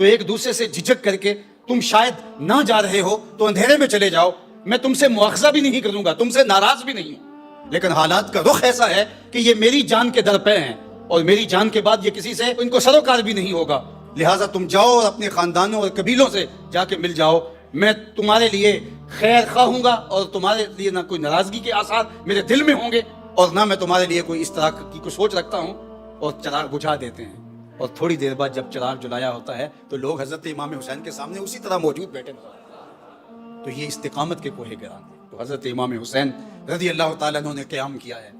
تو ایک دوسرے سے جھجک کر کے تم شاید نہ جا رہے ہو تو اندھیرے میں چلے جاؤ، میں تم سے مواخذہ بھی نہیں کروں گا، تم سے ناراض بھی نہیں ہوں، لیکن حالات کا رخ ایسا ہے کہ یہ میری جان کے در پہ ہیں اور میری جان کے بعد یہ کسی سے ان کو سروکار بھی نہیں ہوگا، لہٰذا تم جاؤ اور اپنے خاندانوں اور قبیلوں سے جا کے مل جاؤ، میں تمہارے لیے خیر خواہ ہوں گا اور تمہارے لیے نہ کوئی ناراضگی کے آثار میرے دل میں ہوں گے اور نہ میں تمہارے لیے کوئی اس طرح کی کوئی سوچ رکھتا ہوں۔ اور چراغ بجھا دیتے ہیں، اور تھوڑی دیر بعد جب چراغ جلایا ہوتا ہے تو لوگ حضرت امام حسین کے سامنے اسی طرح موجود بیٹھے نظر آتے ہیں۔ تو یہ استقامت کے کوہ گران ہیں۔ تو حضرت امام حسین رضی اللہ تعالیٰ عنہ نے قیام کیا ہے۔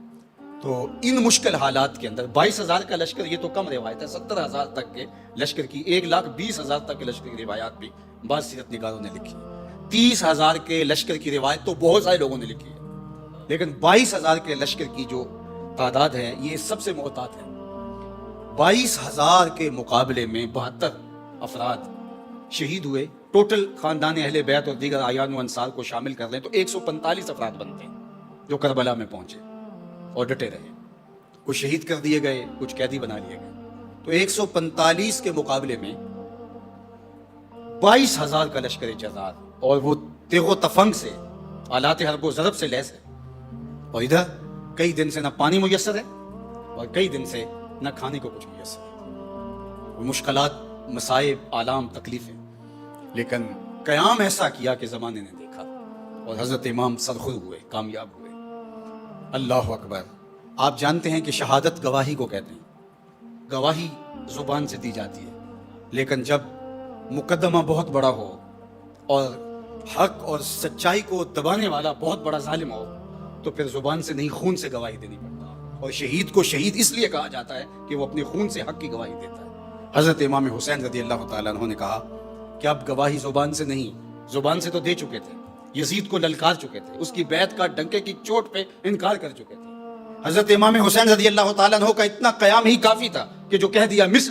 تو ان مشکل حالات کے اندر 22,000 کا لشکر، یہ تو کم روایت ہے، 70,000 تک کے لشکر کی، 1,20,000 تک کے لشکر کی روایات بھی بعض سیرت نگاروں نے لکھی ہے۔ 30,000 کے لشکر کی روایت تو بہت سارے لوگوں نے لکھی ہے، لیکن 22,000 کے لشکر کی جو تعداد ہے یہ سب سے محتاط ہے۔ 22,000 کے مقابلے میں 72 افراد شہید ہوئے۔ ٹوٹل خاندان اہل بیت اور دیگر اعیان و انصار کو شامل کر لیں تو 145 افراد بنتے ہیں جو کربلا میں پہنچے اور ڈٹے رہے۔ کچھ شہید کر دیے گئے، کچھ قیدی بنا لیے گئے۔ تو 145 کے مقابلے میں 22,000 کا لشکر جزار، اور وہ تیغ و تفنگ سے، آلات حرب و ضرب سے لیس ہے، اور ادھر کئی دن سے نہ پانی میسر ہے اور کئی دن سے نہ کھانے کو کچھ میسر ہے، مشکلات، مصائب، آلام، تکلیفیں، لیکن قیام ایسا کیا کہ زمانے نے دیکھا اور حضرت امام سرخر ہوئے، کامیاب ہوئے۔ اللہ اکبر۔ آپ جانتے ہیں کہ شہادت گواہی کو کہتے ہیں، گواہی زبان سے دی جاتی ہے، لیکن جب مقدمہ بہت بڑا ہو اور حق اور سچائی کو دبانے والا بہت بڑا ظالم ہو تو پھر زبان سے نہیں، خون سے گواہی دینی پڑتا ہے، اور شہید کو شہید اس لیے کہا جاتا ہے کہ وہ اپنے خون سے حق کی گواہی دیتا ہے۔ حضرت امام حسین رضی اللہ تعالیٰ عنہ نے کہا کہ اب گواہی زبان سے نہیں، زبان سے تو دے چکے تھے، یزید کو للکار چکے تھے، اس کی بیعت کا ڈنکے کی چوٹ پہ انکار کر چکے تھے۔ حضرت امام حسین رضی اللہ تعالیٰ عنہ کا اتنا قیام ہی کافی تھا کہ جو کہہ دیا مثل